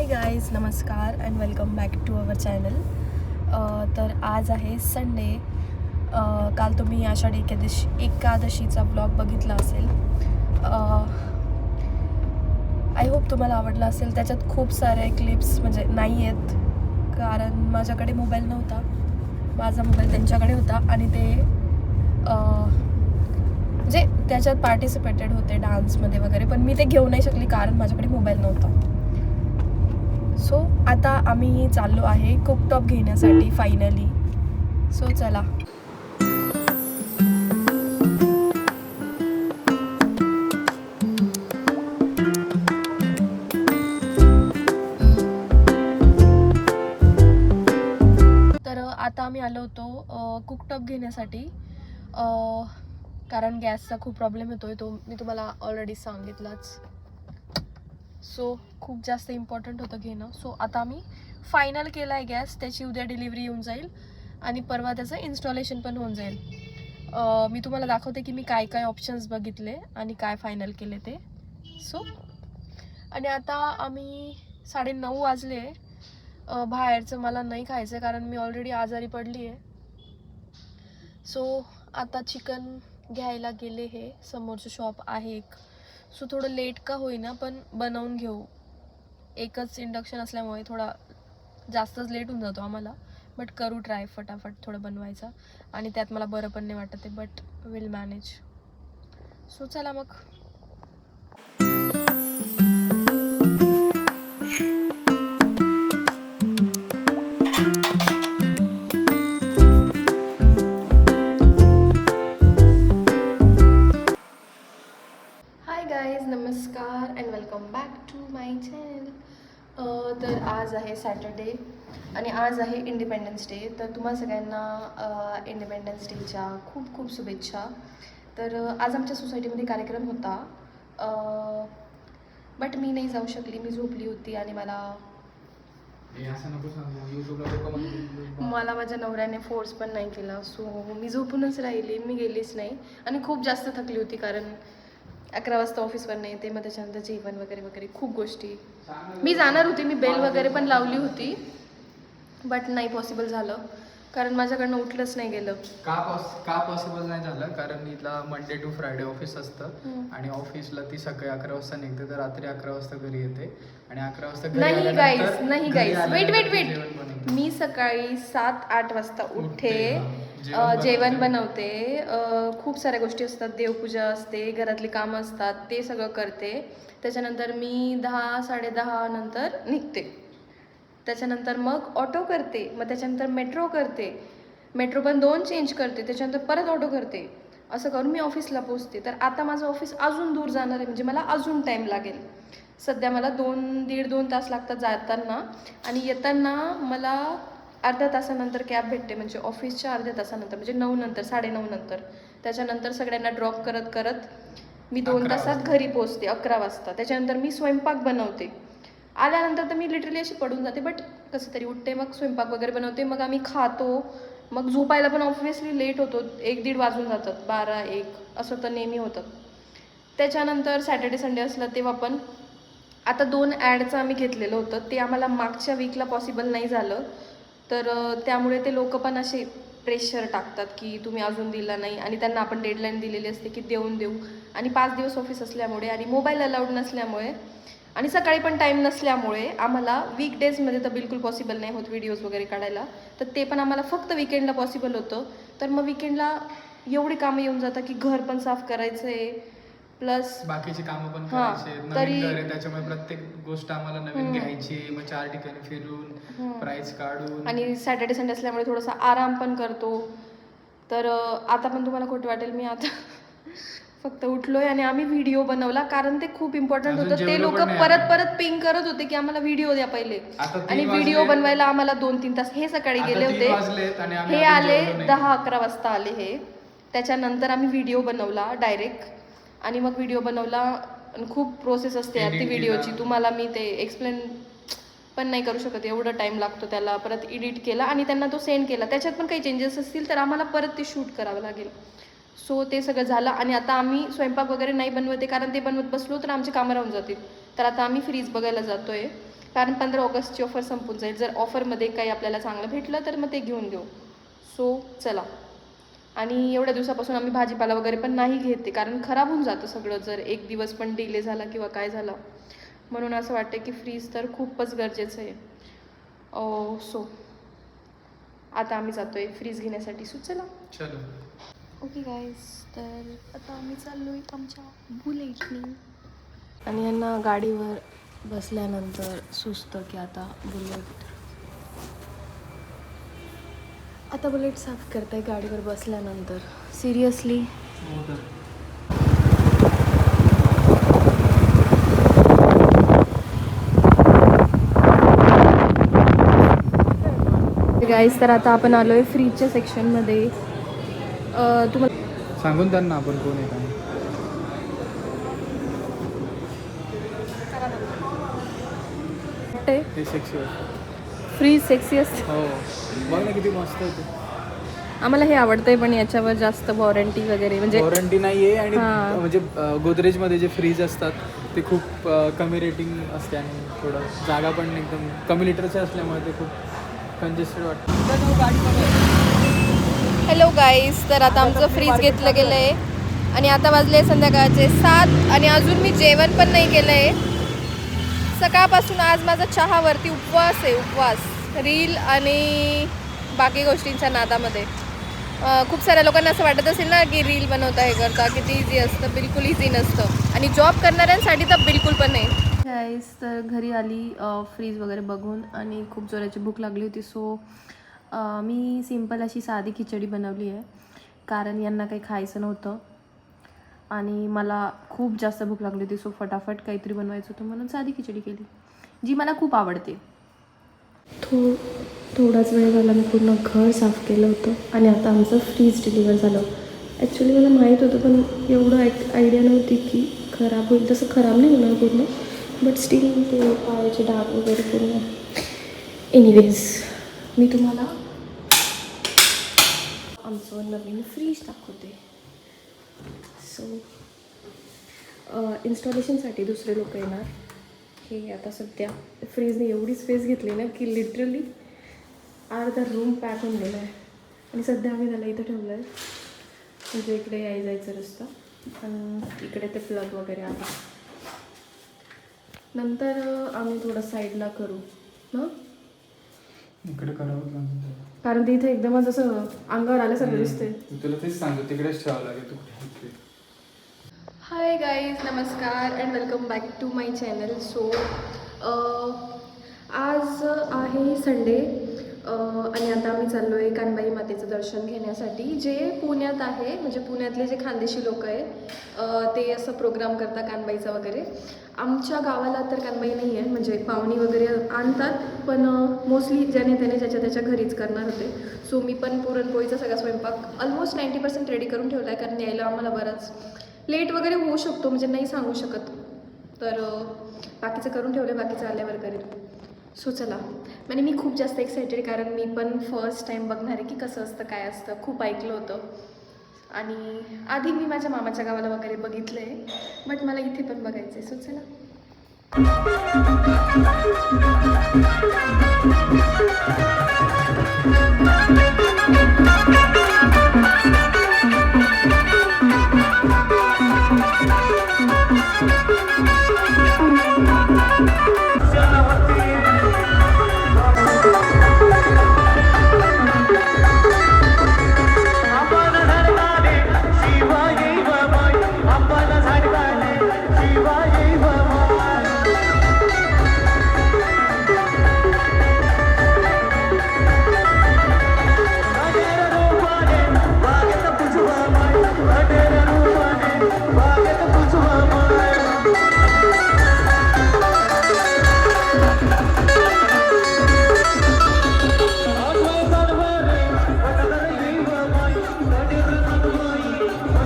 Guys, नमस्कार and welcome back to our channel. तर आज आहे संडे. काल तुम्ही आषाढी एकादशीचा ब्लॉग बघितला असेल. आय होप तुम्हाला आवडला असेल. त्याच्यात खूप सारे क्लिप्स म्हणजे नाही आहेत, कारण माझ्याकडे मोबाईल नव्हता. माझा मोबाईल त्यांच्याकडे होता आणि ते म्हणजे त्याच्यात पार्टिसिपेटेड होते डान्समध्ये वगैरे, पण मी ते घेऊ नाही शकली कारण माझ्याकडे मोबाईल नव्हता. सो आता आम्ही चाललो आहे कुकटॉप घेण्यासाठी फायनली. सो चला. तर आता आम्ही आलो होतो कुकटॉप घेण्यासाठी, कारण गॅसचा खूप प्रॉब्लेम येतोय. तो मी तुम्हाला ऑलरेडी सांगितलाच. सो खूप जास्त इम्पॉर्टंट होतं घेणं. सो आता आम्ही फायनल केला आहे गॅस. त्याची उद्या डिलिव्हरी येऊन जाईल आणि परवा त्याचं इन्स्टॉलेशन पण होऊन जाईल. मी तुम्हाला दाखवते की मी काय काय ऑप्शन्स बघितले आणि काय फायनल केले ते. सो आणि आता आम्ही 9:30 वाजले. बाहेरचं मला नाही खायचं कारण मी ऑलरेडी आजारी पडली आहे. सो आता चिकन घ्यायला गेले. हे समोरचं शॉप आहे एक. सो थोडं लेट का होईना पण बनवून घेऊ. एकच इंडक्शन असल्यामुळे थोडा जास्तच लेट होऊन जातो आम्हाला, बट करू ट्राय फटाफट थोडं बनवायचं. आणि त्यात मला बरं पण नाही वाटत आहे, बट विल मॅनेज. सो चला मग. हाय गाईज, नमस्कार and welcome back to my channel. तर आज आहे सॅटर्डे आणि आज आहे इंडिपेंडन्स डे. तर तुम्हाला सगळ्यांना इंडिपेंडन्स डेच्या खूप खूप शुभेच्छा. तर आज आमच्या सोसायटीमध्ये कार्यक्रम होता, बट मी नाही जाऊ शकली. मी झोपली होती आणि मला माझ्या नवऱ्याने फोर्स पण नाही केला. सो मी झोपूनच राहिली, मी गेलीच नाही. आणि खूप जास्त थकली होती कारण 11 वाजता ऑफिसवर नाही येते, मग त्याच्यानंतर जेवण वगैरे वगैरे खूप गोष्टी. मी जाणार होती, मी बेल वगैरे पण लावली होती, बट नाही पॉसिबल झालं कारण माझ्याकडनं उठलंच नाही गेलं. का पॉसिबल नाही झालं? कारण इथला मंडे टू फ्रायडे ऑफिस असतं आणि ऑफिसला ती सकाळी 11 वाजता निघते तर रात्री 11 वाजता घरी येते आणि 11 वाजता नाही गाईज, वेट. मी सकाळी 7-8 वाजता उठते, जेवण बनवते, खूप साऱ्या गोष्टी असतात, देवपूजा असते, घरातली कामं असतात, ते सगळं करते. त्याच्यानंतर मी 10-10:30 नंतर निघते. त्याच्यानंतर मग ऑटो करते, मग त्याच्यानंतर मेट्रो करते, मेट्रो पण 2 चेंज करते, त्याच्यानंतर परत ऑटो करते. असं करून मी ऑफिसला पोचते. तर आता माझं ऑफिस अजून दूर जाणार आहे, म्हणजे मला अजून टाईम लागेल. सध्या मला 1.5-2 तास लागतात जाताना आणि येताना मला अर्ध्या तासानंतर कॅब भेटते, म्हणजे ऑफिसच्या अर्ध्या तासानंतर, म्हणजे 9 नंतर, 9:30 नंतर. त्याच्यानंतर सगळ्यांना ड्रॉप करत करत मी 2 तासात घरी पोचते 11 वाजता. त्याच्यानंतर मी स्वयंपाक बनवते. आल्यानंतर तर मी लिटरली अशी पडून जाते, बट कसं तरी उठते, मग स्वयंपाक वगैरे बनवते, मग आम्ही खातो. मग झोपायला पण ऑब्व्हियसली लेट होतो, 1-1:30 वाजून जातात, 12-1 असं तर नेहमी होतं. त्याच्यानंतर सॅटर्डे संडे असलं तेव्हा पण आता 2 ॲडचं आम्ही घेतलेलं होतं, ते आम्हाला मागच्या वीकला पॉसिबल नाही झालं. तर त्यामुळे ते लोक पण असे प्रेशर टाकतात की तुम्ही अजून दिला नाही, आणि त्यांना आपण डेडलाईन दिलेली असते की देऊन देऊ. आणि 5 दिवस ऑफिस असल्यामुळे आणि मोबाईल अलाउड नसल्यामुळे आणि सकाळी पण टाईम नसल्यामुळे आम्हाला वीकडेजमध्ये तर बिलकुल पॉसिबल नाही होत व्हिडिओज वगैरे काढायला. तर ते पण आम्हाला फक्त विकेंडला पॉसिबल होतं. तर मग विकेंडला एवढी कामं येऊन जातात की घर पण साफ करायचं आहे, प्लस बाकीची कामं पण करायचे. नवीन घर आहे त्याच्यामुळे प्रत्येक गोष्ट आम्हाला नवीन घ्यायची, मग 4 ठिकाणी फिरून प्राइस काढून, आणि सॅटर्डे संडे असल्यामुळे थोडासा आराम पण करतो. तर आता पण तुम्हाला खोटं वाटेल, मी आता फक्त उठलोय आणि आम्ही व्हिडिओ बनवला कारण ते खूप इम्पॉर्टंट होतं. ते लोक परत परत पिंग करत होते की आम्हाला व्हिडिओ द्या पहिले, आणि व्हिडिओ बनवायला आम्हाला 2-3 तास. हे सकाळी गेले होते, हे आले 10-11 वाजता आले हे. त्याच्यानंतर आम्ही व्हिडिओ बनवला डायरेक्ट, आणि मग व्हिडिओ बनवला. खूप प्रोसेस असते यार ती व्हिडिओची, तुम्हाला मी ते एक्सप्लेन पण नाही करू शकत, एवढं टाईम लागतो त्याला. परत एडिट केला आणि त्यांना तो सेंड केला, त्याच्यात पण काही चेंजेस असतील तर आम्हाला परत ते शूट करावं लागेल. सो ते सगळं झालं आणि आता आम्ही स्वयंपाक वगैरे नाही बनवते कारण ते बनवत बसलो तर आमचे कामं राहून जातील. तर आता आम्ही फ्रीज बघायला जातो आहे. कारण 15 ऑगस्टची ऑफर संपून जाईल. जर ऑफरमध्ये काही आपल्याला चांगलं भेटलं तर मग ते घेऊन घेऊ. सो चला. आणि एवढ्या दिवसापासून आम्ही भाजीपाला वगैरे पण नाही घेते, कारण खराब होऊन जातं सगळं जर एक दिवस पण डिले झाला किंवा काय झालं. म्हणून असं वाटतं की फ्रीज तर खूपच गरजेचं आहे. सो आता आम्ही जातोय फ्रीज घेण्यासाठी. सो चला. चलो. ओके गाईज, तर आता आम्ही चाललो आहे आमच्या बुलेटनी. आणि यांना गाडीवर बसल्यानंतर सुचतं की आता बुलेट साफ करताय गाडीवर बसल्यानंतर. सिरियसली. गाईज, तर आता आपण आलोय फ्रीजच्या सेक्शनमध्ये. तुम्हाला सांगून त्यांना आपण कोण आहे काय. हे सेक्सी फ्रीज सेक्सी असते. हो, बघ ना किती मस्त आहे ते. आम्हाला हे आवडतंय, पण याच्यावर जास्त वॉरंटी वगैरे म्हणजे वॉरंटी नाही आहे. आणि हां. म्हणजे गोदरेजमध्ये जे फ्रीज असतात ते खूप कमी रेटिंग असते आणि थोडं जागा पण एकदम कमी लिटरचे असल्यामुळे ते खूप कंजेस्टेड वाटतं. हॅलो गाईज, तर आता आमचं फ्रीज घेतलं गेलं आहे आणि आता वाजले संध्याकाळचे 7 आणि अजून मी जेवण पण नाही केलं आहे. सकाळपासून आज माझा चहावरती उपवास आहे. उपवास, रील आणि बाकी गोष्टींच्या नादामध्ये. खूप साऱ्या लोकांना असं वाटत असेल ना की रील बनवता हे करता किती इझी असतं. बिलकुल इझी नसतं आणि जॉब करणाऱ्यांसाठी तर बिलकुल पण नाही. गाईज, तर घरी आली फ्रीज वगैरे बघून आणि खूप जोराची भूक लागली होती. सो मी सिंपल अशी साधी खिचडी बनवली आहे, कारण यांना काही खायचं नव्हतं आणि मला खूप जास्त भूक लागली होती. सो फटाफट काहीतरी बनवायचं होतं म्हणून साधी खिचडी केली, जी मला खूप आवडते. थोडाच वेळ झाला मी पूर्ण घर साफ केलं होतं आणि आता आमचं फ्रीज डिलिव्हर झालं. ॲक्च्युली मला माहीत होतं, पण एवढं आयडिया नव्हती की खराब होईल. तसं खराब नाही होणार पूर्ण, बट स्टील ते पायाचे डाग वगैरे पूर्ण. एनिवेज, मी तुम्हाला आमचं नवीन फ्रीज दाखवते. सो इन्स्टॉलेशनसाठी दुसरे लोक येणार. हे आता सध्या फ्रीजने एवढी स्पेस घेतली ना की लिटरली अर्धा रूम पॅक होऊन गेला आहे. आणि सध्या आम्ही त्याला इथं ठेवलं आहे, म्हणजे इकडे जायचं रस्ता आणि इकडे ते प्लग वगैरे आहे. नंतर आम्ही थोडं साईडला करू ना, इकडे करावं लागतं कारण ते इथे एकदमच असं अंगावर आल्यासारखं दिसते. तुला तेच सांगतो, तिकडेच ठेवावं लागेल. तू हाय गाईज, नमस्कार and welcome back to my channel. So आज आहे संडे आणि आता आम्ही चाललो आहे कानबाई मातेचं दर्शन घेण्यासाठी, जे पुण्यात आहे. म्हणजे पुण्यातले जे खानदेशी लोक आहे ते असं प्रोग्राम करतात कानबाईचा वगैरे. आमच्या गावाला तर कानबाई नाही आहे, म्हणजे पाहुणी वगैरे आणतात, पण मोस्टली ज्याने त्याने ज्याच्या त्याच्या घरीच करणार होते. सो मी पण पुरणपोळीचा सगळा स्वयंपाक ऑलमोस्ट 90% रेडी करून ठेवला आहे, कारण यायला आम्हाला बराच लेट वगैरे होऊ शकतो, म्हणजे नाही सांगू शकत. तर बाकीचं करून ठेवलं, बाकीचं आल्यावर करेल. सो चला. म्हणजे मी खूप जास्त एक्सायटेड, कारण मी पण फर्स्ट टाईम बघणार आहे की कसं असतं, काय असतं. खूप ऐकलं होतं आणि आधी मी माझ्या मामाच्या गावाला वगैरे बघितलं आहे, बट मला इथे पण बघायचं आहे. सो चला.